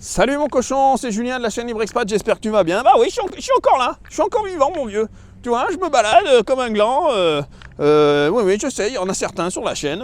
Salut mon cochon, c'est Julien de la chaîne Libre Expat, j'espère que tu vas bien. Bah oui, je suis encore là, je suis encore vivant mon vieux. Tu vois, je me balade comme un gland. Oui, je sais, il y en a certains sur la chaîne.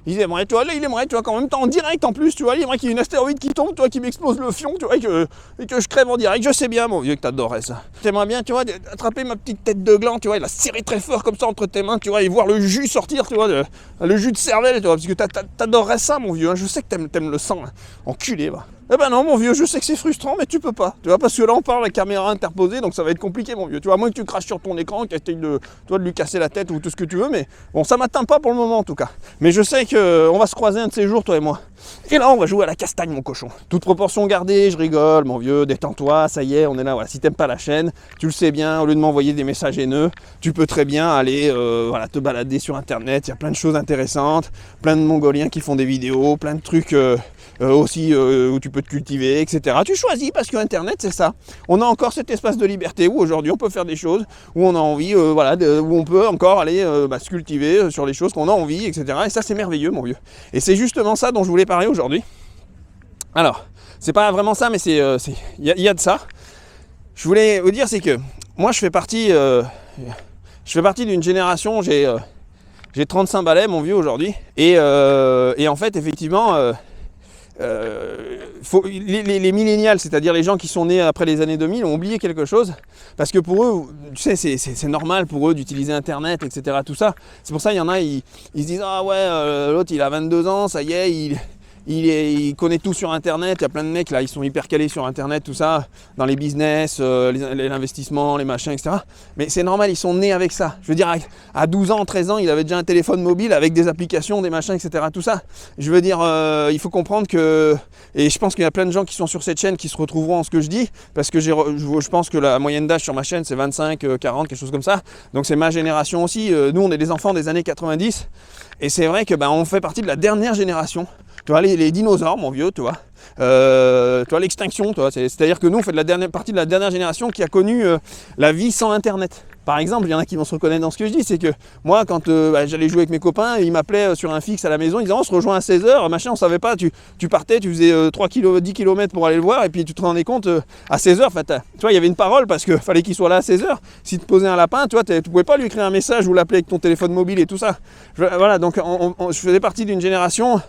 Ils aimeraient, tu vois, là, il aimerait, tu vois, qu'en même temps en direct en plus, tu vois, il aimerait qu'il y ait une astéroïde qui tombe, tu vois, qui m'explose le fion, tu vois, et que je crève en direct. Je sais bien, mon vieux, que t'adorais ça. T'aimerais bien, tu vois, attraper ma petite tête de gland, tu vois, et la serrer très fort comme ça entre tes mains, tu vois, et voir le jus sortir, tu vois, le jus de cervelle, tu vois, parce que t'adorerais ça, mon vieux, hein. Je sais que t'aimes le sang, hein. Enculé, va. Eh ben non mon vieux, je sais que c'est frustrant, mais tu peux pas. Tu vois, parce que là on parle à la caméra interposée, donc ça va être compliqué mon vieux. Tu vois, à moins que tu craches sur ton écran, que tu essayes de lui casser la tête ou tout ce que tu veux, mais bon, ça m'atteint pas pour le moment en tout cas. Mais je sais qu'on va se croiser un de ces jours, toi et moi. Et là on va jouer à la castagne mon cochon. Toute proportion gardée, je rigole mon vieux, détends-toi, ça y est, on est là, voilà. Si t'aimes pas la chaîne, tu le sais bien, au lieu de m'envoyer des messages haineux, tu peux très bien aller voilà, te balader sur internet, il y a plein de choses intéressantes, plein de Mongoliens qui font des vidéos, plein de trucs aussi où tu peux te cultiver, etc. Tu choisis parce que internet c'est ça. On a encore cet espace de liberté où aujourd'hui on peut faire des choses, où on a envie, voilà, où on peut encore aller se cultiver sur les choses qu'on a envie, etc. Et ça c'est merveilleux mon vieux. Et c'est justement ça dont je voulais parler aujourd'hui. Alors, c'est pas vraiment ça, mais il y a de ça. Je voulais vous dire, c'est que moi je fais partie d'une génération, j'ai 35 balais mon vieux aujourd'hui, et en fait effectivement les millénials, c'est-à-dire les gens qui sont nés après les années 2000, ont oublié quelque chose, parce que pour eux, tu sais, c'est normal pour eux d'utiliser internet, etc. Tout ça. C'est pour ça il y en a, ils se disent ah ouais, l'autre il a 22 ans, ça y est, il connaît tout sur internet. Il y a plein de mecs là, ils sont hyper calés sur internet, tout ça, dans les business, l'investissement, les machins, etc. Mais c'est normal, ils sont nés avec ça. Je veux dire, à 12 ans, 13 ans, il avait déjà un téléphone mobile avec des applications, des machins, etc. Tout ça. Je veux dire, il faut comprendre que, et je pense qu'il y a plein de gens qui sont sur cette chaîne qui se retrouveront en ce que je dis, parce que je pense que la moyenne d'âge sur ma chaîne c'est 25, 40, quelque chose comme ça. Donc c'est ma génération aussi. Nous on est des enfants des années 90, et c'est vrai que on fait partie de la dernière génération. Tu vois, les dinosaures, mon vieux, tu vois. Tu vois, l'extinction, tu vois. C'est-à-dire que nous, on fait partie de la dernière génération qui a connu la vie sans Internet. Par exemple, il y en a qui vont se reconnaître dans ce que je dis, c'est que moi, quand j'allais jouer avec mes copains, ils m'appelaient sur un fixe à la maison, ils disaient on se rejoint à 16h, machin, on savait pas, tu partais, tu faisais 10 km pour aller le voir, et puis tu te rendais compte à 16h, tu vois, il y avait une parole parce qu'il fallait qu'il soit là à 16h. Si tu posais un lapin, tu vois, tu pouvais pas lui écrire un message ou l'appeler avec ton téléphone mobile et tout ça. Voilà, donc je faisais partie d'une génération.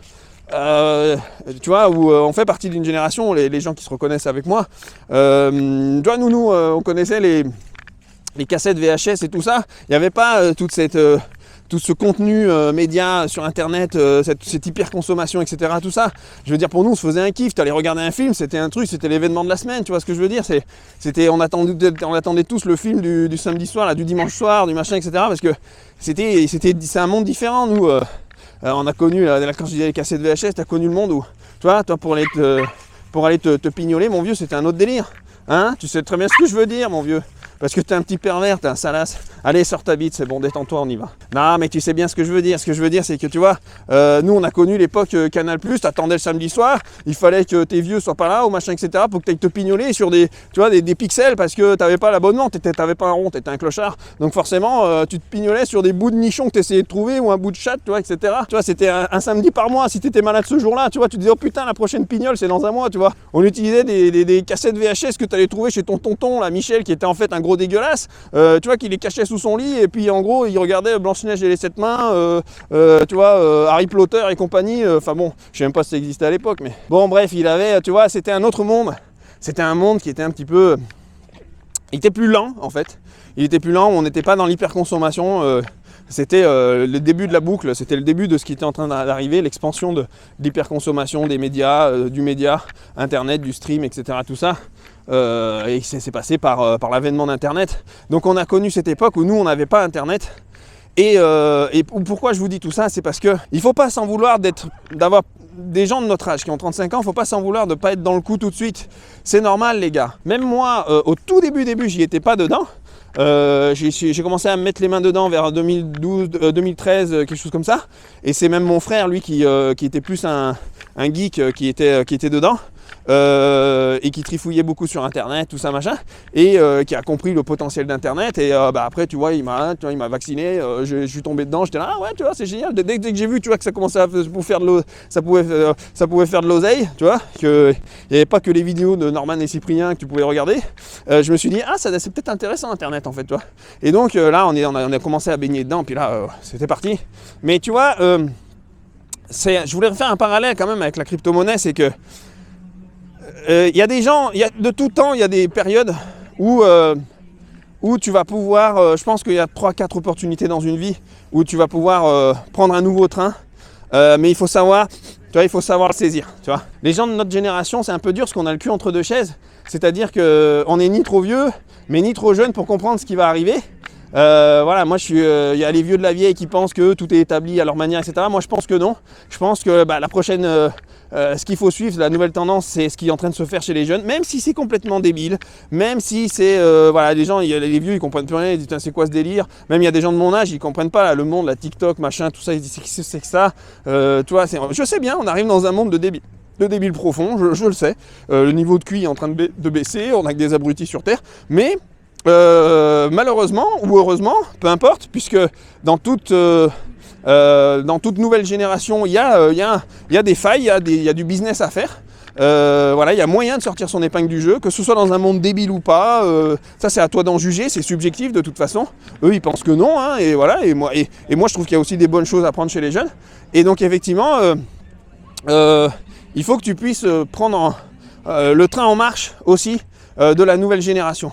Tu vois, où on fait partie d'une génération, les gens qui se reconnaissent avec moi, tu vois, nous on connaissait les cassettes VHS et tout ça. Il n'y avait pas tout ce contenu média sur internet, cette hyper-consommation, etc. Tout ça. Je veux dire, pour nous, on se faisait un kiff. Tu allais regarder un film, c'était un truc, c'était l'événement de la semaine. Tu vois ce que je veux dire? On attendait tous le film du samedi soir, là, du dimanche soir, du machin, etc. Parce que c'est un monde différent, nous. On a connu, quand je disais les cassettes VHS, tu as connu le monde où, toi pour aller te pignoler, mon vieux, c'était un autre délire. Hein? Tu sais très bien ce que je veux dire, mon vieux. Parce que t'es un petit pervers, t'es un salace. Allez, sors ta bite, c'est bon, détends-toi, on y va. Non, mais tu sais bien ce que je veux dire. Ce que je veux dire, c'est que tu vois, nous, on a connu l'époque Canal+, t'attendais le samedi soir, il fallait que tes vieux soient pas là, ou machin, etc., pour que t'ailles te pignoler sur des pixels, parce que t'avais pas l'abonnement, t'avais pas un rond, t'étais un clochard. Donc forcément, tu te pignolais sur des bouts de nichons que t'essayais de trouver, ou un bout de chat, tu vois, etc. Tu vois, c'était un samedi par mois. Si t'étais malade ce jour-là, tu vois, tu te disais, oh putain, la prochaine pignole, c'est dans un mois, tu vois. On utilisait des cassettes VHS que t'allais trouver chez ton tonton, là, Michel, qui était en fait un gros dégueulasse, tu vois, qu'il les cachait sous son lit, et puis en gros il regardait Blanche-Neige et les 7 mains, tu vois, Harry Potter et compagnie, enfin bon, je sais même pas si ça existait à l'époque, mais bon bref, il avait, tu vois, c'était un autre monde, c'était un monde qui était un petit peu, il était plus lent en fait, il était plus lent, on n'était pas dans l'hyperconsommation, c'était le début de la boucle, c'était le début de ce qui était en train d'arriver, l'expansion de l'hyperconsommation des médias, du média, internet, du stream, etc. tout ça. Et c'est passé par l'avènement d'internet. Donc on a connu cette époque où nous on n'avait pas internet. Et pourquoi je vous dis tout ça, c'est parce que il faut pas s'en vouloir d'avoir des gens de notre âge qui ont 35 ans, il faut pas s'en vouloir de pas être dans le coup tout de suite. C'est normal les gars. Même moi, au tout début, j'y étais pas dedans. J'ai commencé à me mettre les mains dedans vers 2012, 2013, quelque chose comme ça. Et c'est même mon frère, lui, qui était plus un geek qui était dedans. et qui trifouillait beaucoup sur Internet, tout ça machin, et qui a compris le potentiel d'Internet. Et après, tu vois, il m'a vacciné, je suis tombé dedans, j'étais là, ah ouais, tu vois, c'est génial. Dès que j'ai vu, tu vois, que ça commençait à faire ça pouvait faire de l'oseille, tu vois, qu'il n'y avait pas que les vidéos de Norman et Cyprien que tu pouvais regarder, je me suis dit, ah, c'est peut-être intéressant Internet en fait, tu vois. Et donc là, on a commencé à baigner dedans, puis là, c'était parti. Mais tu vois, je voulais refaire un parallèle quand même avec la crypto-monnaie, c'est que il y a des gens, de tout temps, il y a des périodes où tu vas pouvoir, je pense qu'il y a 3-4 opportunités dans une vie où tu vas pouvoir prendre un nouveau train, mais il faut savoir, tu vois, il faut savoir le saisir, tu vois. Les gens de notre génération, c'est un peu dur parce qu'on a le cul entre deux chaises, c'est-à-dire qu'on n'est ni trop vieux, mais ni trop jeune pour comprendre ce qui va arriver. Voilà, moi il y a les vieux de la vieille qui pensent que tout est établi à leur manière, etc. Moi je pense que non. Je pense que la prochaine, ce qu'il faut suivre, la nouvelle tendance, c'est ce qui est en train de se faire chez les jeunes, même si c'est complètement débile, même si c'est, voilà, les gens, les vieux ils comprennent plus rien, ils disent c'est quoi ce délire. Même il y a des gens de mon âge, ils comprennent pas là, le monde, la TikTok, machin, tout ça, ils disent c'est que ça. Tu vois, je sais bien, on arrive dans un monde de débile profond, je le sais. Le niveau de QI est en train de baisser, on a que des abrutis sur Terre, mais malheureusement ou heureusement, peu importe, puisque dans toute nouvelle génération, il y a des failles, il y a du business à faire. Voilà, il y a moyen de sortir son épingle du jeu, que ce soit dans un monde débile ou pas. Ça, c'est à toi d'en juger, c'est subjectif de toute façon. Eux, ils pensent que non, hein, et voilà. Et moi, je trouve qu'il y a aussi des bonnes choses à prendre chez les jeunes. Et donc, effectivement, il faut que tu puisses prendre le train en marche aussi de la nouvelle génération.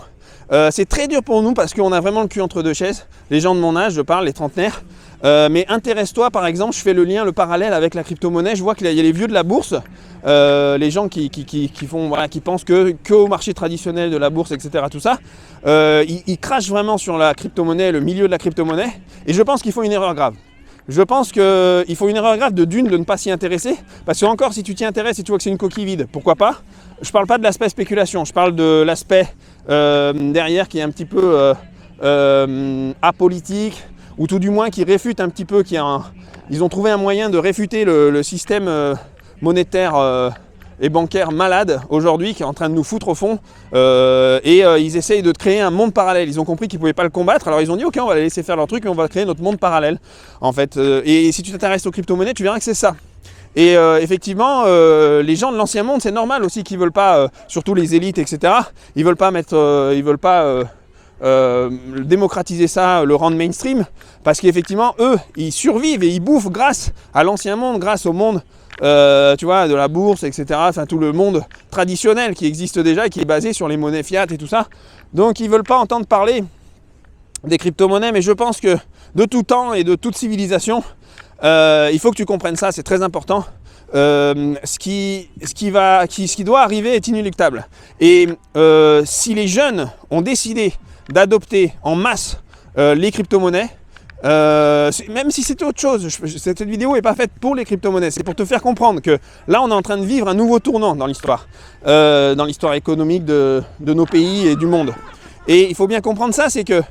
C'est très dur pour nous parce qu'on a vraiment le cul entre deux chaises. Les gens de mon âge, je parle, les trentenaires. Mais intéresse-toi, par exemple, je fais le lien, le parallèle avec la crypto-monnaie. Je vois qu'il y a les vieux de la bourse, les gens qui pensent qu'au marché traditionnel de la bourse, etc. Tout ça. Ils crachent vraiment sur la crypto-monnaie, le milieu de la crypto-monnaie. Et je pense qu'ils font une erreur grave. Je pense qu'il faut une erreur grave de ne pas s'y intéresser. Parce que encore, si tu t'y intéresses et tu vois que c'est une coquille vide, pourquoi pas? Je parle pas de l'aspect spéculation, je parle de l'aspect derrière qui est un petit peu apolitique, ou tout du moins qui réfute un petit peu, ils ont trouvé un moyen de réfuter le système monétaire et bancaire malade aujourd'hui, qui est en train de nous foutre au fond, ils essayent de créer un monde parallèle. Ils ont compris qu'ils ne pouvaient pas le combattre, alors ils ont dit ok, on va les laisser faire leur truc et on va créer notre monde parallèle en fait. Et si tu t'intéresses aux crypto-monnaies, tu verras que c'est ça. Et effectivement, les gens de l'ancien monde, c'est normal aussi qu'ils veulent pas, surtout les élites, etc. Ils veulent pas démocratiser ça, le rendre mainstream, parce qu'effectivement, eux, ils survivent et ils bouffent grâce à l'ancien monde, grâce au monde, tu vois, de la bourse, etc. Enfin, tout le monde traditionnel qui existe déjà et qui est basé sur les monnaies fiat et tout ça. Donc, ils veulent pas entendre parler des crypto-monnaies, mais je pense que de tout temps et de toute civilisation, il faut que tu comprennes ça, c'est très important. Ce qui doit arriver est inéluctable. Et si les jeunes ont décidé d'adopter en masse les crypto-monnaies, même si c'était autre chose, cette vidéo n'est pas faite pour les crypto-monnaies, c'est pour te faire comprendre que là on est en train de vivre un nouveau tournant dans l'histoire économique de nos pays et du monde. Et il faut bien comprendre ça, c'est que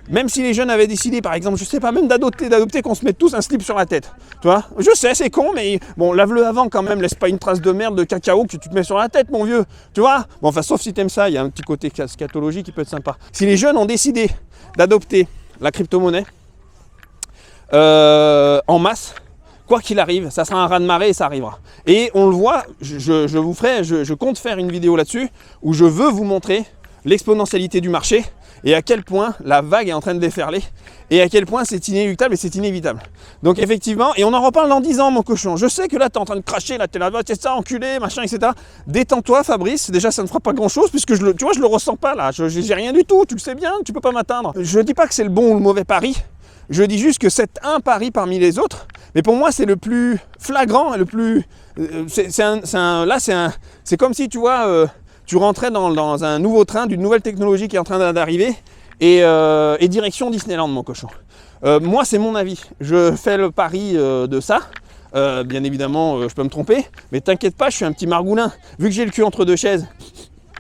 même si les jeunes avaient décidé, par exemple, je sais pas, même d'adopter qu'on se mette tous un slip sur la tête, tu vois, je sais, c'est con, mais bon, lave-le avant quand même, laisse pas une trace de merde, de cacao que tu te mets sur la tête, mon vieux, tu vois. Bon, enfin, sauf si t'aimes ça, il y a un petit côté scatologie qui peut être sympa. Si les jeunes ont décidé d'adopter la crypto-monnaie en masse, quoi qu'il arrive, ça sera un raz-de-marée et ça arrivera. Et on le voit, je compte faire une vidéo là-dessus, où je veux vous montrer l'exponentialité du marché, et à quel point la vague est en train de déferler, et à quel point c'est inéluctable et c'est inévitable. Donc effectivement, et on en reparle dans 10 ans, mon cochon. Je sais que là, tu es en train de cracher, là, tu es là, c'est ça, enculé, machin, etc. Détends-toi, Fabrice. Déjà, ça ne fera pas grand-chose, puisque tu vois, je le ressens pas, là. J'ai rien du tout, tu le sais bien, tu peux pas m'atteindre. Je ne dis pas que c'est le bon ou le mauvais pari. Je dis juste que c'est un pari parmi les autres. Mais pour moi, c'est le plus flagrant, le plus... c'est comme si, tu vois... tu rentrais dans un nouveau train d'une nouvelle technologie qui est en train d'arriver et direction Disneyland, mon cochon. Moi, c'est mon avis. Je fais le pari de ça. Bien évidemment, je peux me tromper, mais t'inquiète pas, je suis un petit margoulin. Vu que j'ai le cul entre deux chaises,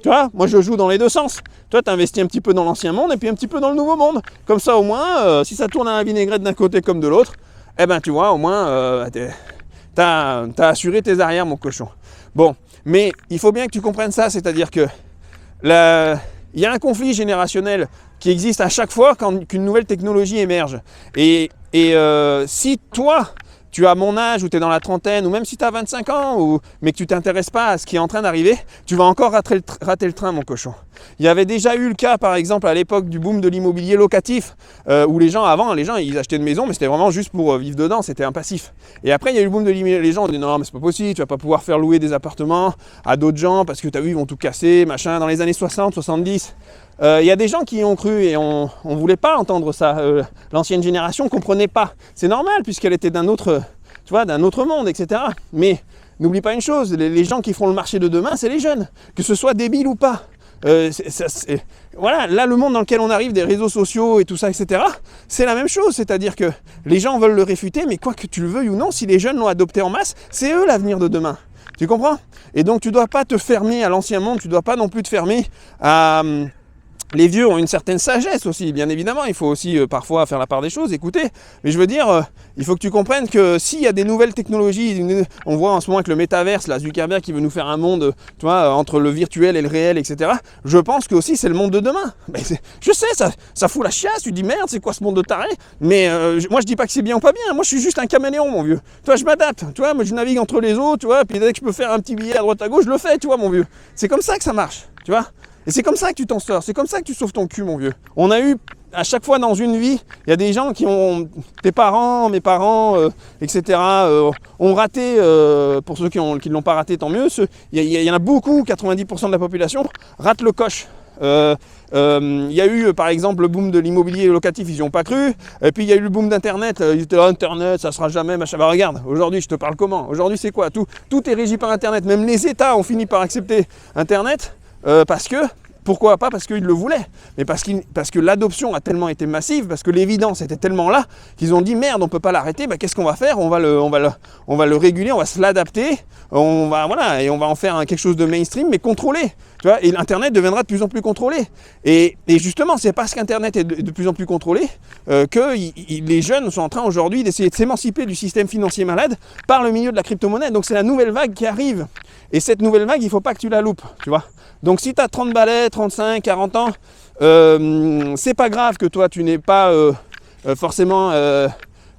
tu vois, moi je joue dans les deux sens. Toi, tu investis un petit peu dans l'ancien monde et puis un petit peu dans le nouveau monde. Comme ça, au moins, si ça tourne à la vinaigrette d'un côté comme de l'autre, eh ben, tu vois, au moins, t'as assuré tes arrières, mon cochon. Bon, Mais il faut bien que tu comprennes ça, c'est-à-dire que il y a un conflit générationnel qui existe à chaque fois qu'une nouvelle technologie émerge. Et si toi, tu as mon âge, ou tu es dans la trentaine, ou même si tu as 25 ans, mais que tu ne t'intéresses pas à ce qui est en train d'arriver, tu vas encore rater le train, mon cochon. Il y avait déjà eu le cas, par exemple, à l'époque du boom de l'immobilier locatif, où les gens, ils achetaient une maison, mais c'était vraiment juste pour vivre dedans, c'était un passif. Et après, il y a eu le boom de l'immobilier, les gens ont dit non, mais c'est pas possible, tu vas pas pouvoir faire louer des appartements à d'autres gens, parce que tu as vu, ils vont tout casser, machin, dans les années 60, 70. Il y a des gens qui y ont cru et on ne voulait pas entendre ça. L'ancienne génération ne comprenait pas. C'est normal puisqu'elle était d'un autre monde, etc. Mais n'oublie pas une chose, les gens qui feront le marché de demain, c'est les jeunes, que ce soit débile ou pas. Voilà, là le monde dans lequel on arrive, des réseaux sociaux et tout ça, etc., c'est la même chose. C'est-à-dire que les gens veulent le réfuter, mais quoi que tu le veuilles ou non, si les jeunes l'ont adopté en masse, c'est eux l'avenir de demain. Tu comprends? Et donc tu ne dois pas te fermer à l'ancien monde, tu ne dois pas non plus te fermer à... Les vieux ont une certaine sagesse aussi, bien évidemment, il faut aussi parfois faire la part des choses, écouter. Mais je veux dire, il faut que tu comprennes que s'il y a des nouvelles technologies, on voit en ce moment avec le métaverse, là, Zuckerberg qui veut nous faire un monde, tu vois, entre le virtuel et le réel, etc. Je pense que aussi c'est le monde de demain. Mais je sais, ça fout la chiasse, tu dis merde, c'est quoi ce monde de taré? Mais moi je dis pas que c'est bien ou pas bien, moi je suis juste un caméléon, mon vieux. Tu vois, je m'adapte, tu vois, moi je navigue entre les eaux, tu vois, puis dès que je peux faire un petit billet à droite à gauche, je le fais, tu vois, mon vieux. C'est comme ça que ça marche, tu vois. Et c'est comme ça que tu t'en sors, c'est comme ça que tu sauves ton cul, mon vieux. On a eu, à chaque fois dans une vie, il y a des gens qui ont, tes parents, mes parents, etc., ont raté, pour ceux qui ne l'ont pas raté, tant mieux. Il y en a beaucoup, 90% de la population, ratent le coche. Il y a eu par exemple le boom de l'immobilier locatif, ils n'y ont pas cru. Et puis il y a eu le boom d'Internet, ils étaient là, Internet, ça sera jamais, machin. Bah regarde, aujourd'hui je te parle comment? Aujourd'hui c'est quoi? Tout est régi par Internet, même les États ont fini par accepter Internet. Parce que, pourquoi pas parce qu'ils le voulaient, mais parce que l'adoption a tellement été massive, parce que l'évidence était tellement là, qu'ils ont dit merde, on ne peut pas l'arrêter, bah, qu'est-ce qu'on va faire? On va le réguler, on va se l'adapter, et on va en faire quelque chose de mainstream, mais contrôlé. Tu vois, et l'Internet deviendra de plus en plus contrôlé. Et justement, c'est parce qu'Internet est de plus en plus contrôlé que les jeunes sont en train aujourd'hui d'essayer de s'émanciper du système financier malade par le milieu de la crypto-monnaie. Donc c'est la nouvelle vague qui arrive. Et cette nouvelle vague, il ne faut pas que tu la loupes, tu vois. Donc si tu as 30 balais, 35, 40 ans, c'est pas grave que toi tu n'aies pas forcément...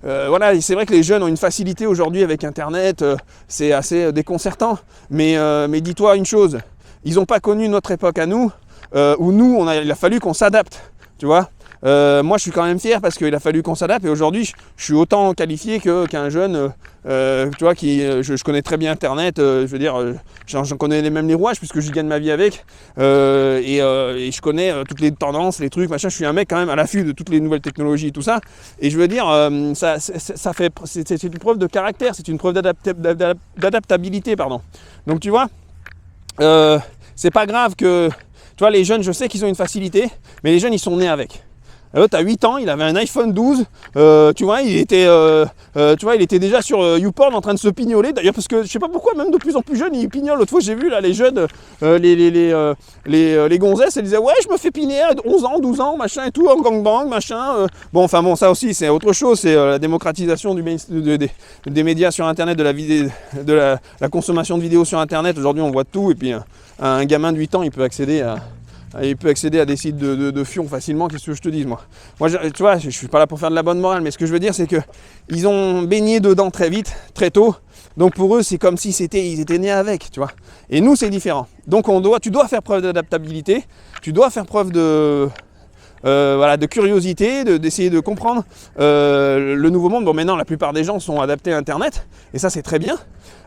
voilà, c'est vrai que les jeunes ont une facilité aujourd'hui avec Internet, c'est assez déconcertant. Mais dis-toi une chose, ils n'ont pas connu notre époque à nous, où nous, il a fallu qu'on s'adapte, tu vois. Moi je suis quand même fier parce qu'il a fallu qu'on s'adapte et aujourd'hui je suis autant qualifié qu'un jeune tu vois, je connais très bien Internet, je veux dire j'en connais même les rouages puisque j'y gagne ma vie avec et je connais toutes les tendances, les trucs, machin. Je suis un mec quand même à l'affût de toutes les nouvelles technologies et tout ça, et je veux dire c'est une preuve de caractère, c'est une preuve d'adaptabilité, pardon. Donc tu vois, c'est pas grave que, tu vois, les jeunes, je sais qu'ils ont une facilité, mais les jeunes ils sont nés avec. L'autre à 8 ans, il avait un iPhone 12, tu vois, il était déjà sur YouPorn en train de se pignoler. D'ailleurs, parce que je sais pas pourquoi, même de plus en plus jeunes, ils pignolent. L'autre fois, j'ai vu là les jeunes, les gonzesses, elles disaient ouais, je me fais pigner à 11 ans, 12 ans, machin et tout, en gangbang, machin. Bon, ça aussi, c'est autre chose, c'est la démocratisation des médias sur Internet, de la consommation de vidéos sur Internet. Aujourd'hui, on voit tout, et puis un gamin de 8 ans, il peut accéder à des sites de fion facilement. Qu'est-ce que je te dis, moi, tu vois, je suis pas là pour faire de la bonne morale, mais ce que je veux dire, c'est que ils ont baigné dedans très vite, très tôt. Donc pour eux, c'est comme si ils étaient nés avec, tu vois. Et nous, c'est différent. Donc tu dois faire preuve d'adaptabilité, tu dois faire preuve de curiosité, d'essayer de comprendre le nouveau monde. Bon, maintenant, la plupart des gens sont adaptés à Internet, et ça, c'est très bien.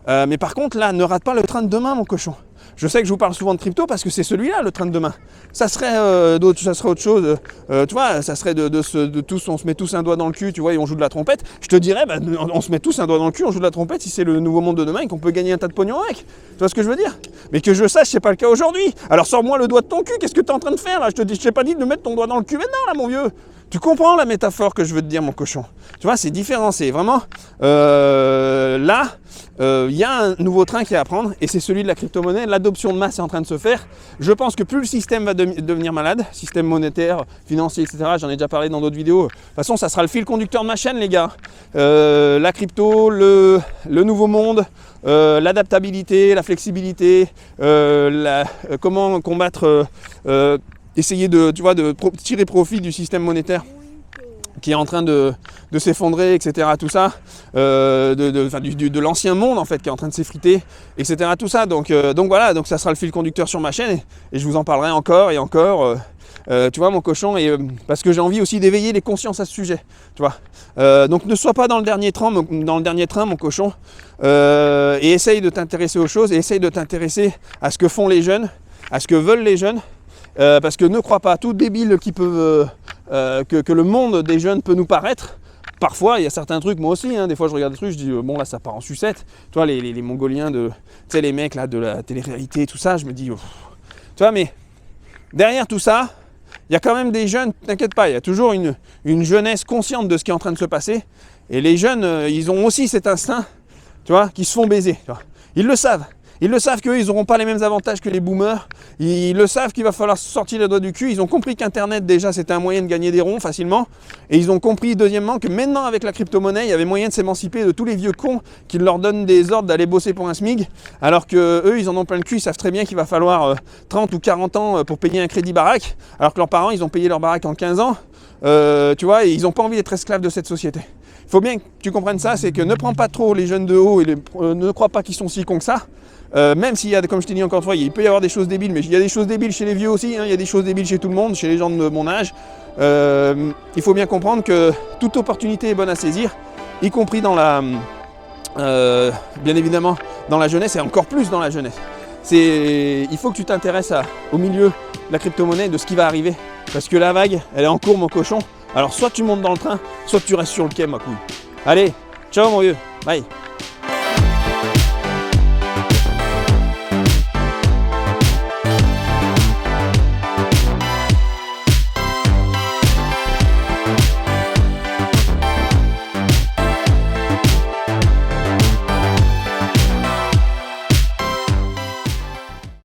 Mais par contre, là, ne rate pas le train de demain, mon cochon. Je sais que je vous parle souvent de crypto parce que c'est celui-là, le train de demain. Ça serait autre chose, tu vois, ça serait de tous, on se met tous un doigt dans le cul, tu vois, et on joue de la trompette. Je te dirais, on se met tous un doigt dans le cul, on joue de la trompette si c'est le nouveau monde de demain et qu'on peut gagner un tas de pognon avec. Tu vois ce que je veux dire? Mais que je sache, c'est pas le cas aujourd'hui. Alors sors-moi le doigt de ton cul, qu'est-ce que tu es en train de faire là? Je t'ai pas dit de mettre ton doigt dans le cul maintenant, là, mon vieux. Tu comprends la métaphore que je veux te dire, mon cochon? Tu vois, c'est différent, c'est vraiment là, il y a un nouveau train qui est à prendre et c'est celui de la crypto-monnaie. L'adoption de masse est en train de se faire. Je pense que plus le système va devenir malade, système monétaire, financier, etc., j'en ai déjà parlé dans d'autres vidéos. De toute façon, ça sera le fil conducteur de ma chaîne, les gars. La crypto, le nouveau monde, l'adaptabilité, la flexibilité, comment combattre, essayer de tirer profit du système monétaire qui est en train de s'effondrer, etc. Tout ça, de l'ancien monde en fait qui est en train de s'effriter, etc. Tout ça. Donc voilà, donc ça sera le fil conducteur sur ma chaîne et je vous en parlerai encore et encore. Tu vois mon cochon, et parce que j'ai envie aussi d'éveiller les consciences à ce sujet. Tu vois. Donc ne sois pas dans le dernier train, mon cochon, et essaye de t'intéresser aux choses et essaye de t'intéresser à ce que font les jeunes, à ce que veulent les jeunes. Parce que ne crois pas, tout débile qui peut, que le monde des jeunes peut nous paraître. Parfois, il y a certains trucs, moi aussi, hein, des fois je regarde des trucs, je dis bon là ça part en sucette. Tu vois, les Mongoliens, tu sais, les mecs là de la télé-réalité, tout ça, je me dis, tu vois, mais derrière tout ça, il y a quand même des jeunes, t'inquiète pas, il y a toujours une jeunesse consciente de ce qui est en train de se passer. Et les jeunes, ils ont aussi cet instinct, tu vois, qui se font baiser. Tu vois. Ils le savent. Ils le savent qu'eux, ils n'auront pas les mêmes avantages que les boomers. Ils le savent qu'il va falloir sortir les doigts du cul. Ils ont compris qu'Internet, déjà, c'était un moyen de gagner des ronds facilement. Et ils ont compris, deuxièmement, que maintenant, avec la crypto-monnaie, il y avait moyen de s'émanciper de tous les vieux cons qui leur donnent des ordres d'aller bosser pour un SMIC. Alors qu'eux, ils en ont plein le cul. Ils savent très bien qu'il va falloir 30 ou 40 ans pour payer un crédit baraque. Alors que leurs parents, ils ont payé leur baraque en 15 ans. Tu vois, et ils n'ont pas envie d'être esclaves de cette société. Il faut bien que tu comprennes ça, c'est que ne prends pas trop les jeunes de haut et ne crois pas qu'ils sont si cons que ça. Même s'il y a, comme je t'ai dit encore une fois, il peut y avoir des choses débiles, mais il y a des choses débiles chez les vieux aussi, hein, il y a des choses débiles chez tout le monde, chez les gens de mon âge. Il faut bien comprendre que toute opportunité est bonne à saisir, y compris dans bien évidemment dans la jeunesse et encore plus dans la jeunesse. Il faut que tu t'intéresses au milieu de la crypto-monnaie, de ce qui va arriver, parce que la vague, elle est en cours, mon cochon. Alors soit tu montes dans le train, soit tu restes sur le quai, ma couille. Allez, ciao mon vieux, bye.